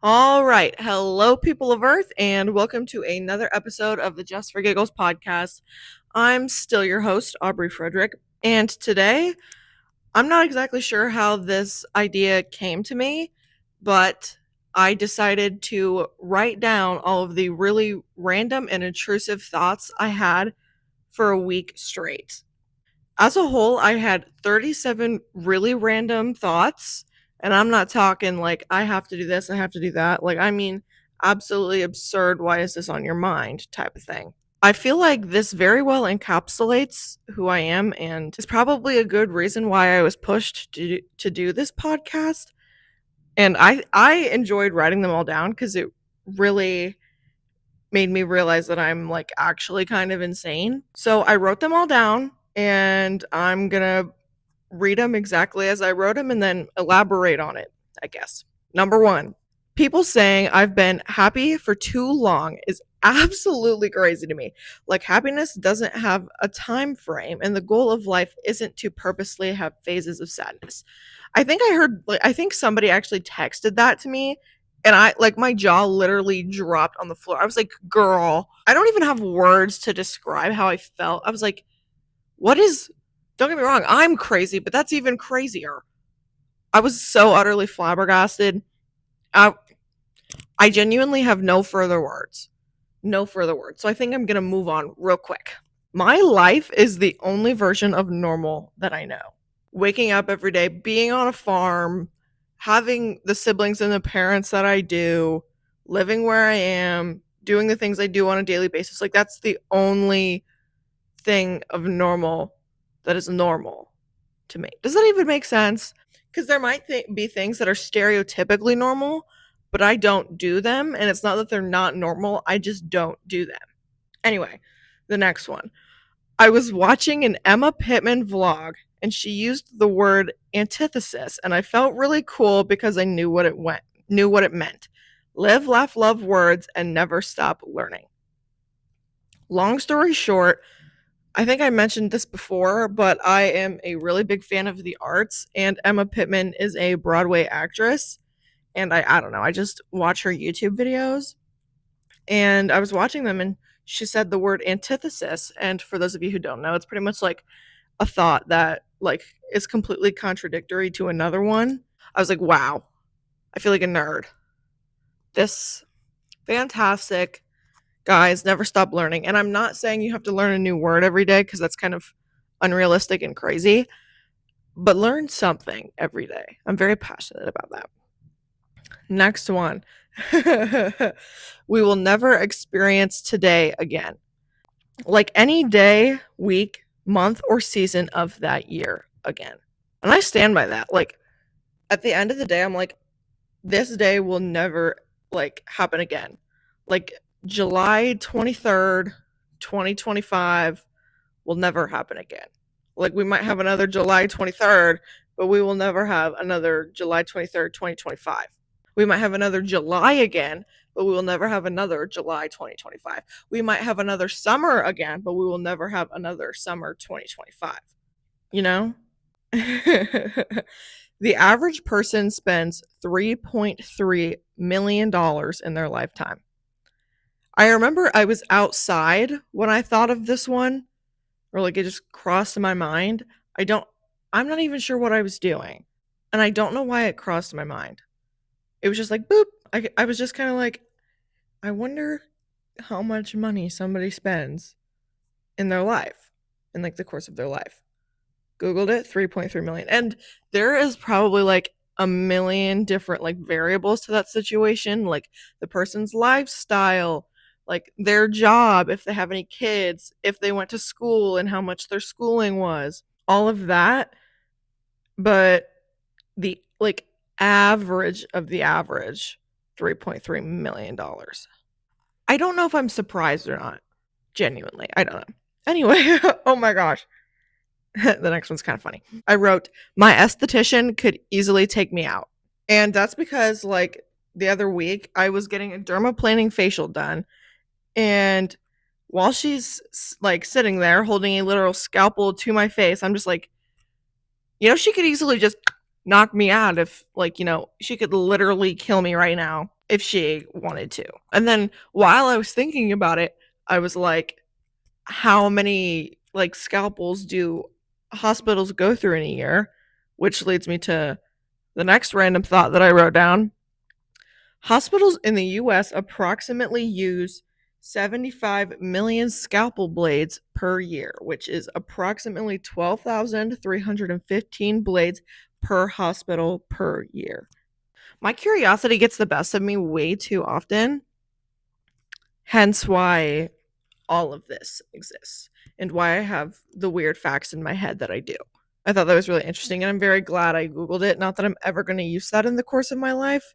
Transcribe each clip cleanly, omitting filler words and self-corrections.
All right. Hello, people of Earth, and welcome to another episode of the Just For Giggles podcast. I'm still your host, Aubrey Friedrich, and today I'm not exactly sure how this idea came to me, but I decided to write down all of the really random and intrusive thoughts I had for a week straight. As a whole, I had 37 really random thoughts, and I'm not talking like I have to do this, I have to do that. Like, I mean, absolutely absurd, why is this on your mind type of thing. I feel like this very well encapsulates who I am and is probably a good reason why I was pushed to do this podcast. And I enjoyed writing them all down because it really made me realize that I'm like actually kind of insane. So I wrote them all down and I'm gonna read them exactly as I wrote them and then elaborate on it, I guess. Number one, people saying I've been happy for too long is absolutely crazy to me. Like, happiness doesn't have a time frame, and the goal of life isn't to purposely have phases of sadness. I think somebody actually texted that to me, and I like my jaw literally dropped on the floor. I was like, girl, I don't even have words to describe how I felt. I was like, what is, don't get me wrong, I'm crazy, but that's even crazier. I was so utterly flabbergasted. I, I genuinely have no further words. No further words. So I think I'm going to move on real quick. My life is the only version of normal that I know. Waking up every day, being on a farm, having the siblings and the parents that I do, living where I am, doing the things I do on a daily basis. Like, that's the only thing of normal that is normal to me. Does that even make sense? Because there might be things that are stereotypically normal, but I don't do them. And it's not that they're not normal, I just don't do them. Anyway, the next one. I was watching an Emma Pittman vlog and she used the word antithesis, and I felt really cool because I knew what it meant. Live, laugh, love words and never stop learning. Long story short, I think I mentioned this before, but I am a really big fan of the arts, and Emma Pittman is a Broadway actress. And I don't know, I just watch her YouTube videos, and I was watching them, and she said the word antithesis. And for those of you who don't know, it's pretty much like a thought that like is completely contradictory to another one. I was like, wow, I feel like a nerd. This fantastic. Guys, never stop learning. And I'm not saying you have to learn a new word every day because that's kind of unrealistic and crazy, but learn something every day. I'm very passionate about that. Next one. We will never experience today again. Like any day, week, month, or season of that year again. And I stand by that. Like, at the end of the day, I'm like, this day will never like happen again. Like, July 23rd, 2025 will never happen again. Like, we might have another July 23rd, but we will never have another July 23rd, 2025. We might have another July again, but we will never have another July 2025. We might have another summer again, but we will never have another summer 2025. You know? The average person spends $3.3 million in their lifetime. I remember I was outside when I thought of this one, or like it just crossed my mind. I'm not even sure what I was doing. And I don't know why it crossed my mind. It was just like, boop. I was just kind of like, I wonder how much money somebody spends in their life, in like the course of their life. Googled it, 3.3 million. And there is probably like a million different like variables to that situation, like the person's lifestyle, like their job, if they have any kids, if they went to school and how much their schooling was, all of that. But the like average of the average, $3.3 million. I don't know if I'm surprised or not. Genuinely, I don't know. Anyway, oh my gosh. The next one's kind of funny. I wrote, my esthetician could easily take me out. And that's because, like, the other week, I was getting a dermaplaning facial done. And while she's, like, sitting there holding a literal scalpel to my face, I'm just like, she could easily just knock me out if, like, she could literally kill me right now. if she wanted to. And then while I was thinking about it, I was like, how many like scalpels do hospitals go through in a year? Which leads me to the next random thought that I wrote down. Hospitals in the US approximately use 75 million scalpel blades per year, which is approximately 12,315 blades per hospital per year. My curiosity gets the best of me way too often, hence why all of this exists and why I have the weird facts in my head that I do. I thought that was really interesting, and I'm very glad I Googled it. Not that I'm ever going to use that in the course of my life.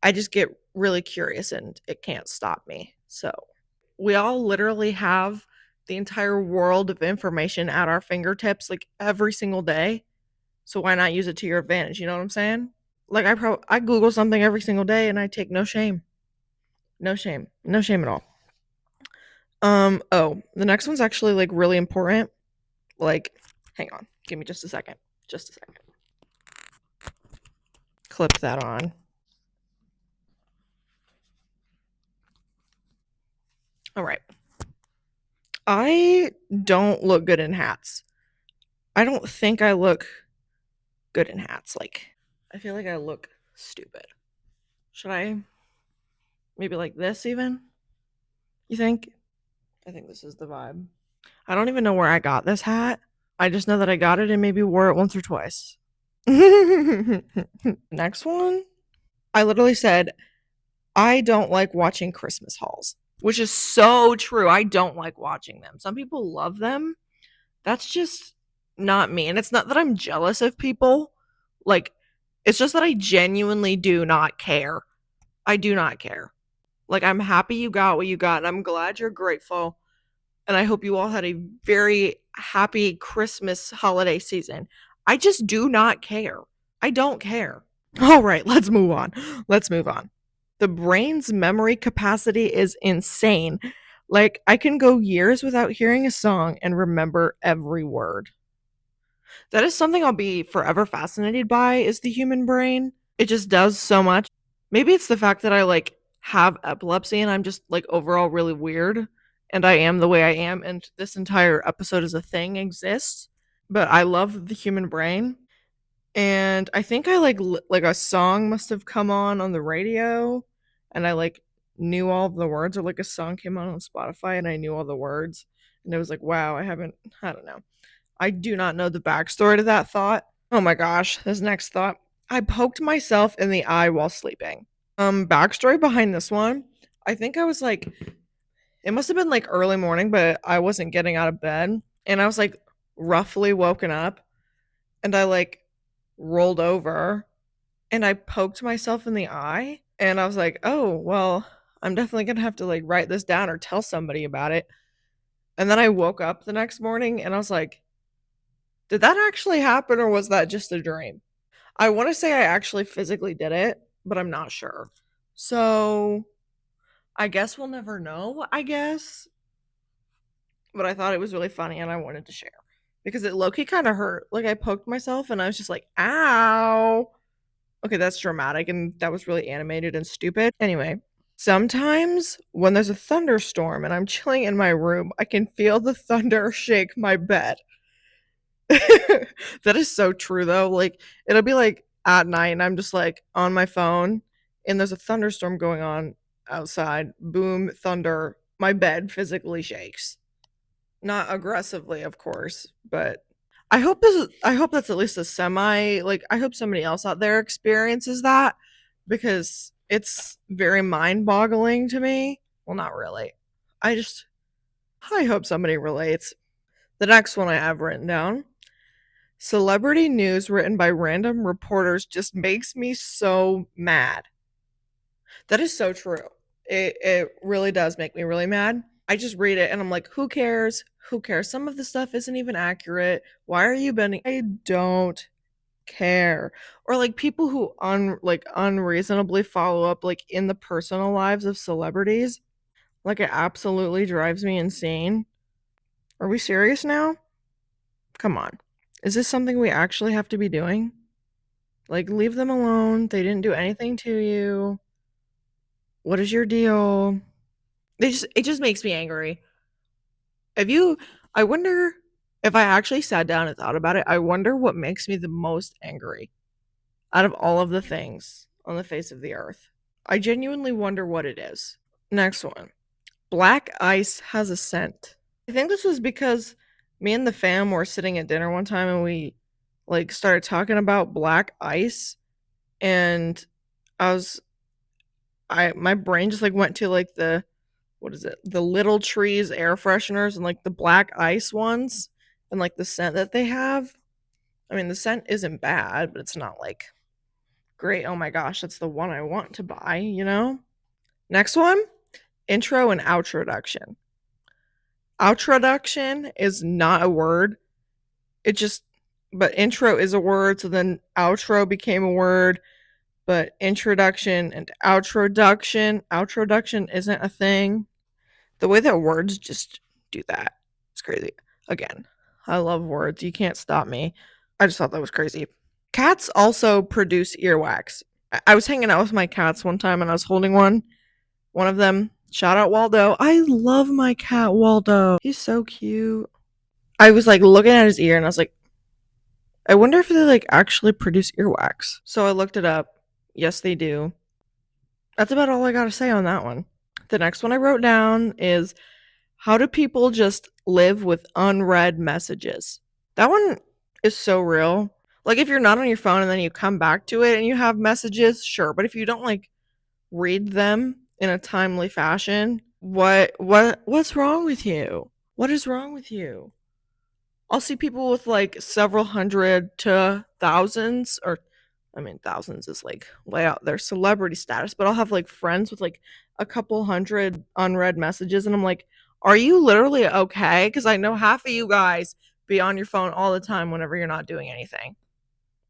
I just get really curious and it can't stop me. So, we all literally have the entire world of information at our fingertips like every single day. So, why not use it to your advantage? You know what I'm saying? Like, I Google something every single day and I take no shame. No shame. No shame at all. Oh, the next one's actually like really important. Like, hang on. Give me just a second. Just a second. Clip that on. All right. I don't look good in hats. I don't think I look good in hats. Like, I feel like I look stupid. Should I maybe like this even? You think? I think this is the vibe. I don't even know where I got this hat. I just know that I got it and maybe wore it once or twice. Next one. I literally said, I don't like watching Christmas hauls, which is so true. I don't like watching them. Some people love them. That's just not me. And it's not that I'm jealous of people. Like, it's just that I genuinely do not care. I do not care. Like, I'm happy you got what you got, and I'm glad you're grateful. And I hope you all had a very happy Christmas holiday season. I just do not care. I don't care. All right, let's move on. Let's move on. The brain's memory capacity is insane. Like, I can go years without hearing a song and remember every word. That is something I'll be forever fascinated by is the human brain. It just does so much. Maybe it's the fact that I like have epilepsy and I'm just like overall really weird and I am the way I am and this entire episode as a thing exists. But I love the human brain. And I think I like a song must have come on the radio and I like knew all of the words, or like a song came on Spotify and I knew all the words and it was like, wow, I don't know. I do not know the backstory to that thought. Oh my gosh, this next thought. I poked myself in the eye while sleeping. Backstory behind this one. I think I was like, it must have been like early morning, but I wasn't getting out of bed. And I was like roughly woken up and I like rolled over and I poked myself in the eye. And I was like, oh, well, I'm definitely going to have to like write this down or tell somebody about it. And then I woke up the next morning and I was like, did that actually happen or was that just a dream? I want to say I actually physically did it, but I'm not sure. So I guess we'll never know, I guess. But I thought it was really funny and I wanted to share because it low key kind of hurt. Like I poked myself and I was just like, ow. Okay, that's dramatic and that was really animated and stupid. Anyway, sometimes when there's a thunderstorm and I'm chilling in my room, I can feel the thunder shake my bed. That is so true though. Like it'll be like at night and I'm just like on my phone and there's a thunderstorm going on outside. Boom, thunder. My bed physically shakes. Not aggressively, of course, but I hope that's at least a semi like I hope somebody else out there experiences that because it's very mind-boggling to me. Well, not really. I hope somebody relates. The next one I have written down. Celebrity news written by random reporters just makes me so mad. That is so true. It really does make me really mad. I just read it and I'm like, who cares? Who cares? Some of the stuff isn't even accurate. Why are you bending? I don't care. Or like people who unreasonably follow up like in the personal lives of celebrities. Like it absolutely drives me insane. Are we serious now? Come on. Is this something we actually have to be doing? Like leave them alone. They didn't do anything to you. What is your deal? It just makes me angry. I wonder if I actually sat down and thought about it, I wonder what makes me the most angry out of all of the things on the face of the earth. I genuinely wonder what it is. Next one. Black ice has a scent. I think this was because me and the fam were sitting at dinner one time and we like started talking about black ice, and I was I my brain just like went to like the what is it? The Little Trees air fresheners and like the black ice ones and like the scent that they have. I mean, the scent isn't bad, but it's not like great. Oh my gosh, that's the one I want to buy, you know? Next one, intro and outroduction. Outroduction is not a word. It just, but intro is a word. So then outro became a word, but introduction and outroduction isn't a thing. The way that words just do that, it's crazy. Again, I love words. You can't stop me. I just thought that was crazy. Cats also produce earwax. I was hanging out with my cats one time and I was holding one of them. Shout out Waldo. I love my cat Waldo. He's so cute. I was like looking at his ear and I was like, I wonder if they like actually produce earwax. So I looked it up. Yes, they do. That's about all I got to say on that one. The next one I wrote down is, how do people just live with unread messages? That one is so real. Like if you're not on your phone and then you come back to it and you have messages, sure. But if you don't like read them in a timely fashion, what's wrong with you? What is wrong with you? I'll see people with like several hundred to thousands, or I mean thousands is like way out there celebrity status, but I'll have like friends with like a couple hundred unread messages and I'm like, are you literally okay? Because I know half of you guys be on your phone all the time whenever you're not doing anything.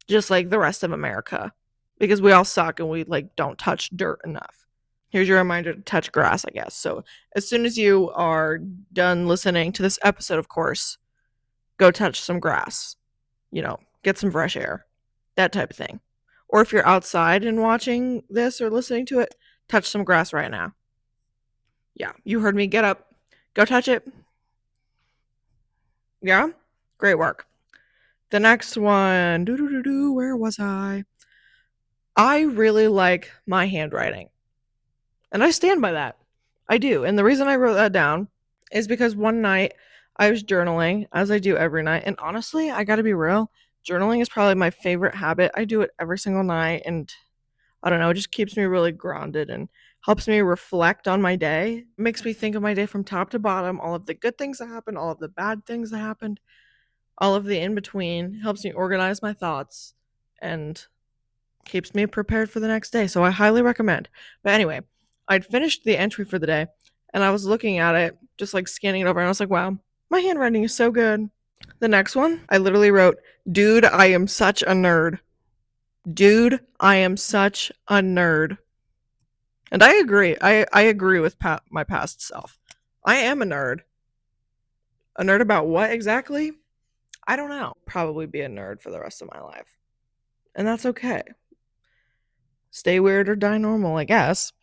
Just like the rest of America. Because we all suck and we like don't touch dirt enough. Here's your reminder to touch grass, I guess. So as soon as you are done listening to this episode, of course, go touch some grass. You know, get some fresh air. That type of thing. Or if you're outside and watching this or listening to it, touch some grass right now. Yeah, you heard me. Get up. Go touch it. Yeah? Great work. The next one. Where was I? I really like my handwriting. And I stand by that. I do. And the reason I wrote that down is because one night I was journaling, as I do every night. And honestly, I got to be real. Journaling is probably my favorite habit. I do it every single night. And I don't know, it just keeps me really grounded and helps me reflect on my day. It makes me think of my day from top to bottom, all of the good things that happened, all of the bad things that happened, all of the in between. Helps me organize my thoughts and keeps me prepared for the next day. So I highly recommend. But anyway, I'd finished the entry for the day and I was looking at it, just like scanning it over, and I was like, wow, my handwriting is so good. The next one, I literally wrote, dude, I am such a nerd. Dude, I am such a nerd. And I agree. I agree with my past self. I am a nerd. A nerd about what exactly? I don't know. Probably be a nerd for the rest of my life. And that's okay. Stay weird or die normal, I guess.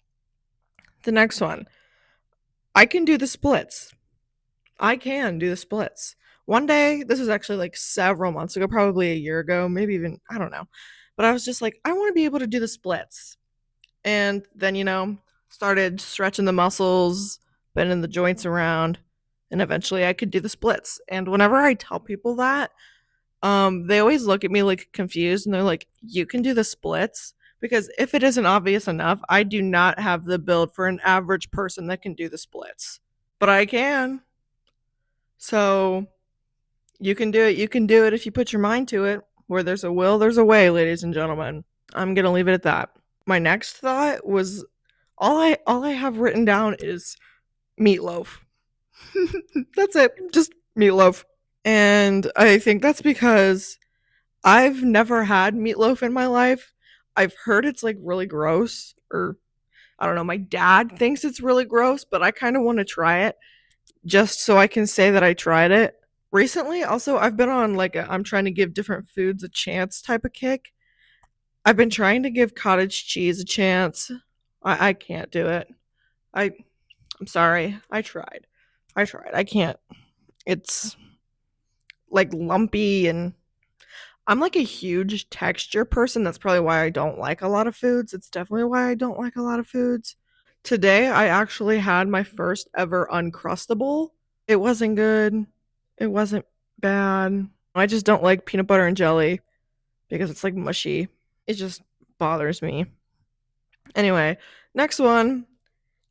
The next one. I can do the splits. I can do the splits. One day, this was actually like several months ago, probably a year ago, maybe even, I don't know. But I was just like, I want to be able to do the splits. And then, you know, started stretching the muscles, bending the joints around, and eventually I could do the splits. And whenever I tell people that, they always look at me like confused and they're like, you can do the splits? Because if it isn't obvious enough, I do not have the build for an average person that can do the splits. But I can. So you can do it. You can do it if you put your mind to it. Where there's a will, there's a way, ladies and gentlemen. I'm going to leave it at that. My next thought was all I have written down is meatloaf. That's it. Just meatloaf. And I think that's because I've never had meatloaf in my life. I've heard it's like really gross, or I don't know, my dad thinks it's really gross, but I kind of want to try it just so I can say that I tried it. Recently, also, I've been on like I'm trying to give different foods a chance type of kick. I've been trying to give cottage cheese a chance. I can't do it. I'm sorry. I tried. I can't. It's like lumpy, and I'm like a huge texture person. That's probably why I don't like a lot of foods. It's definitely why I don't like a lot of foods. Today I actually had my first ever Uncrustable. It wasn't good. It wasn't bad. I just don't like peanut butter and jelly because it's like mushy. It just bothers me. Anyway, next one.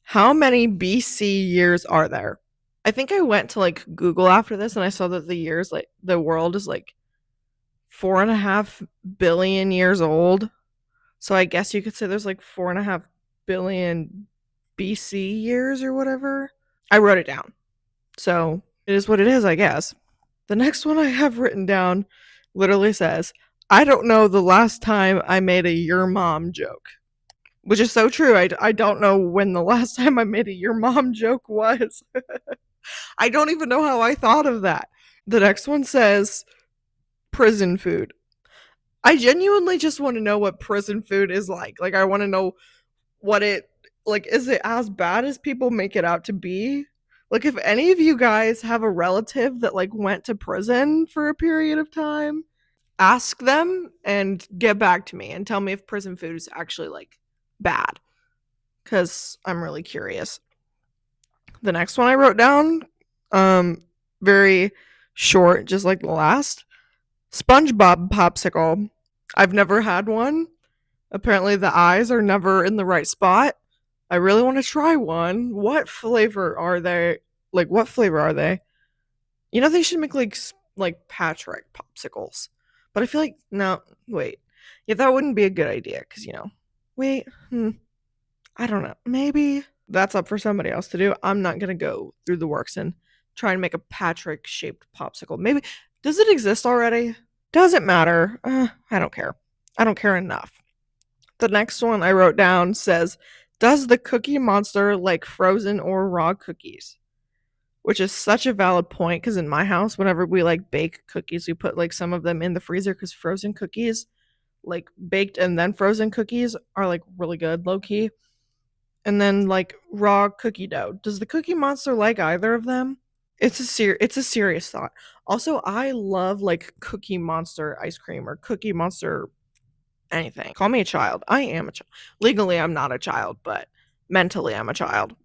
How many BC years are there? I think I went to like Google after this and I saw that the years, like the world is like 4.5 billion years old. So I guess you could say there's like 4.5 billion BC years or whatever. I wrote it down. So it is what it is, I guess. The next one I have written down literally says, I don't know the last time I made a your mom joke. Which is so true. I don't know when the last time I made a your mom joke was. I don't even know how I thought of that. The next one says prison food. I genuinely just want to know what prison food is like. Like, I want to know what it, like, is it as bad as people make it out to be? Like, if any of you guys have a relative that, like, went to prison for a period of time, ask them and get back to me and tell me if prison food is actually, like, bad. Because I'm really curious. The next one I wrote down, um, very short, just like the last. SpongeBob popsicle. I've never had one. Apparently, the eyes are never in the right spot. I really want to try one. What flavor are they? Like, what flavor are they? You know, they should make like Patrick popsicles. But I feel like no. Wait, yeah, that wouldn't be a good idea because wait, I don't know. Maybe that's up for somebody else to do. I'm not gonna go through the works and try and make a Patrick shaped popsicle. Maybe does it exist already? Doesn't matter. I don't care. I don't care enough. The next one I wrote down says, does the Cookie Monster like frozen or raw cookies? Which is such a valid point because in my house, whenever we like bake cookies, we put like some of them in the freezer because frozen cookies, like baked and then frozen cookies, are like really good, low key. And then like raw cookie dough. Does the Cookie Monster like either of them? It's a serious thought. Also, I love like Cookie Monster ice cream or Cookie Monster anything. Call me a child. I am a child. Legally, I'm not a child, but mentally, I'm a child.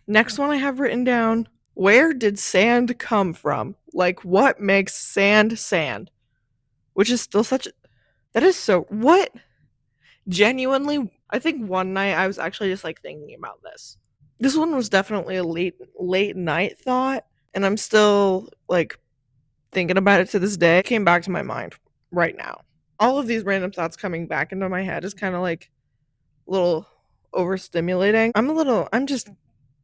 Next one I have written down. Where did sand come from? Like, what makes sand sand? Which is still such. That is so. What? Genuinely, I think one night I was actually just like thinking about this. This one was definitely a late night thought, and I'm still like thinking about it to this day. It came back to my mind right now. All of these random thoughts coming back into my head is kind of like a little overstimulating. I'm just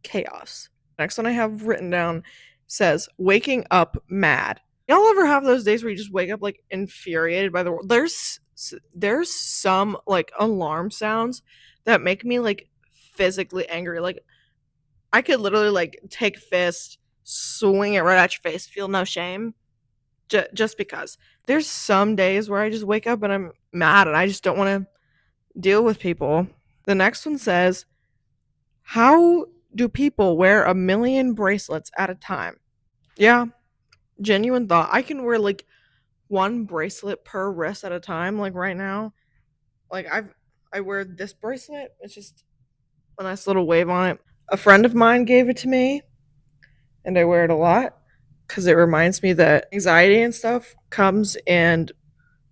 chaos. Next one I have written down says waking up mad. Y'all ever have those days where you just wake up like infuriated by the world? There's some like alarm sounds that make me like physically angry. Like I could literally like take fist, swing it right at your face, feel no shame, just because. There's some days where I just wake up and I'm mad and I just don't want to deal with people. The next one says, how do people wear a million bracelets at a time? Yeah, genuine thought. I can wear like one bracelet per wrist at a time, like right now. Like I wear this bracelet. It's just a nice little wave on it. A friend of mine gave it to me, and I wear it a lot because it reminds me that anxiety and stuff comes and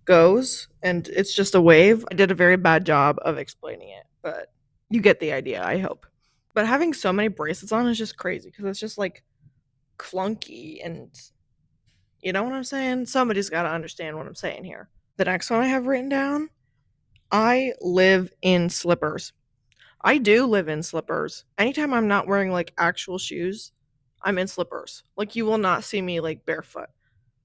goes, and it's just a wave. I did a very bad job of explaining it, but you get the idea, I hope. But having so many bracelets on is just crazy because it's just like clunky, and you know what I'm saying? Somebody's got to understand what I'm saying here. The next one I have written down, I live in slippers. I do live in slippers. Anytime I'm not wearing like actual shoes, I'm in slippers. Like you will not see me like barefoot.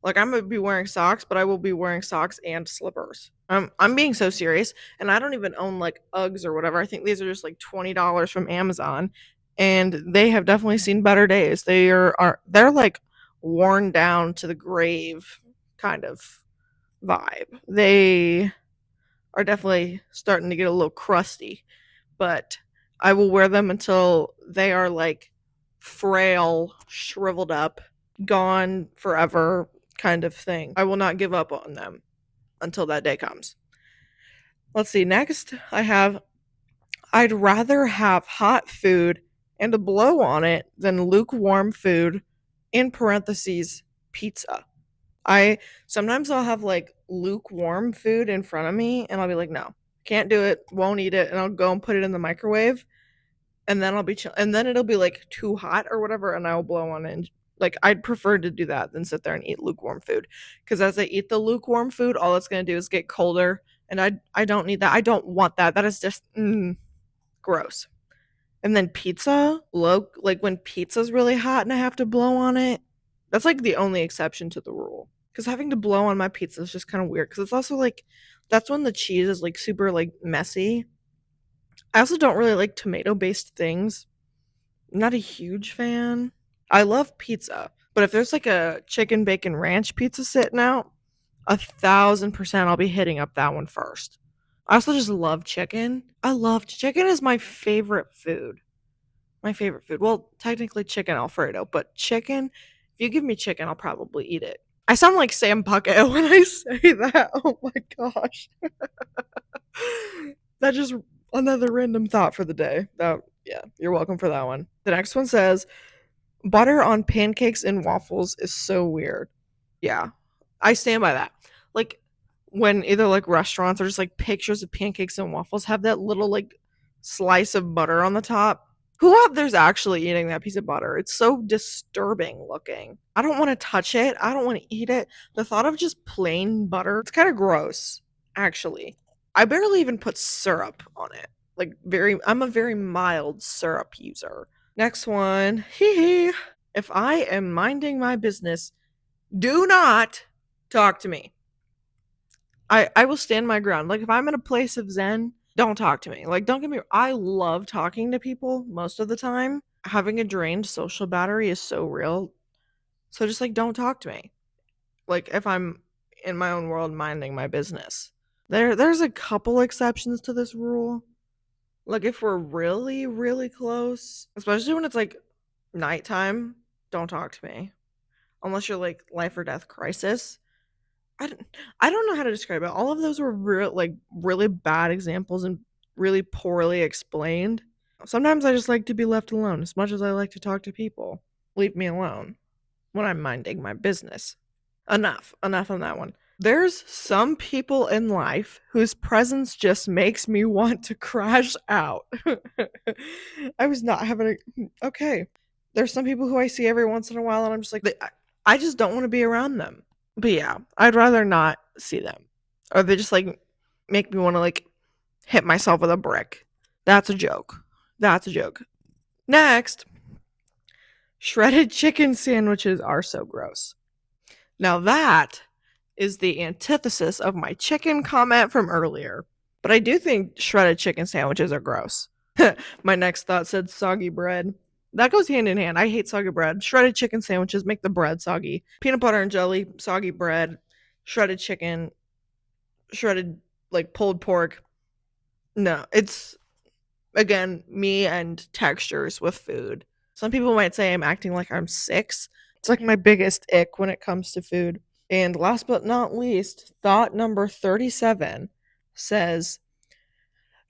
Like I'm gonna be wearing socks, but I will be wearing socks and slippers. I'm being so serious, and I don't even own like Uggs or whatever. I think these are just like $20 from Amazon, and they have definitely seen better days. They're like worn down to the grave kind of vibe. They are definitely starting to get a little crusty, but I will wear them until they are like frail, shriveled up, gone forever kind of thing. I will not give up on them until that day comes. Let's see. Next, I'd rather have hot food and a blow on it than lukewarm food, in parentheses, pizza. I sometimes I'll have like lukewarm food in front of me and I'll be like, no, can't do it, won't eat it, and I'll go and put it in the microwave and then I'll be chill, and then it'll be like too hot or whatever, and I'll blow on it. And, like, I'd prefer to do that than sit there and eat lukewarm food, because as I eat the lukewarm food, all it's gonna do is get colder, and I don't need that. I don't want that. That is just gross. And then pizza, like when pizza's really hot and I have to blow on it, that's like the only exception to the rule. Because having to blow on my pizza is just kind of weird. Because it's also like, that's when the cheese is like super like messy. I also don't really like tomato based things. I'm not a huge fan. I love pizza, but if there's like a chicken bacon ranch pizza sitting out, 1,000% I'll be hitting up that one first. I also just love chicken. Chicken is my favorite food. My favorite food. Well, technically chicken Alfredo, but chicken, if you give me chicken, I'll probably eat it. I sound like Sam Puckett when I say that. Oh my gosh. That just another random thought for the day. That, yeah, you're welcome for that one. The next one says, butter on pancakes and waffles is so weird. Yeah, I stand by that. Like, when either like restaurants or just like pictures of pancakes and waffles have that little like slice of butter on the top. Who out there's actually eating that piece of butter? It's so disturbing looking. I don't want to touch it. I don't want to eat it. The thought of just plain butter, it's kind of gross, actually. I barely even put syrup on it. I'm a very mild syrup user. Next one. Hee hee. If I am minding my business, do not talk to me. I will stand my ground. Like, if I'm in a place of zen, don't talk to me. Like, don't get me, I love talking to people most of the time. Having a drained social battery is so real. So just like, don't talk to me. Like, if I'm in my own world minding my business. There's a couple exceptions to this rule. Like, if we're really, really close, especially when it's like nighttime, don't talk to me. Unless you're like life or death crisis. I don't, I don't know how to describe it. All of those were really bad examples and really poorly explained. Sometimes I just like to be left alone as much as I like to talk to people. Leave me alone when I'm minding my business. Enough on that one. There's some people in life whose presence just makes me want to crash out. I was not having a. Okay. There's some people who I see every once in a while and I'm just like, I just don't want to be around them. But yeah, I'd rather not see them. Or they just like make me want to like hit myself with a brick. That's a joke. That's a joke. Next, shredded chicken sandwiches are so gross. Now that is the antithesis of my chicken comment from earlier. But I do think shredded chicken sandwiches are gross. My next thought said soggy bread. That goes hand in hand. I hate soggy bread. Shredded chicken sandwiches make the bread soggy. Peanut butter and jelly, soggy bread, shredded chicken, shredded like pulled pork. No, it's again me and textures with food. Some people might say I'm acting like I'm 6. It's like my biggest ick when it comes to food. And last but not least, thought number 37 says,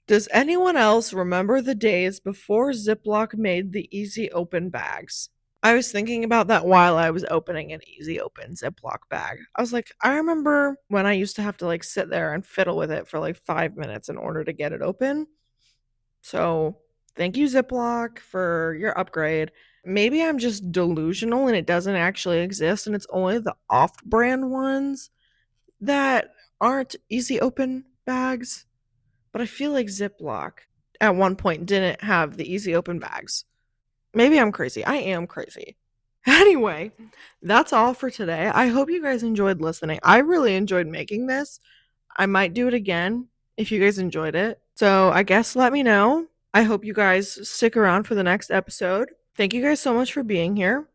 does anyone else remember the days before Ziploc made the easy open bags? I was thinking about that while I was opening an easy open Ziploc bag. I was like, I remember when I used to have to like sit there and fiddle with it for like 5 minutes in order to get it open. So thank you, Ziploc, for your upgrade. Maybe I'm just delusional and it doesn't actually exist and it's only the off-brand ones that aren't easy open bags. But I feel like Ziploc at one point didn't have the easy open bags. Maybe I'm crazy. I am crazy. Anyway, that's all for today. I hope you guys enjoyed listening. I really enjoyed making this. I might do it again if you guys enjoyed it. So I guess let me know. I hope you guys stick around for the next episode. Thank you guys so much for being here.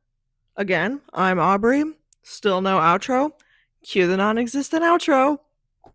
Again, I'm Aubrey. Still no outro. Cue the non-existent outro.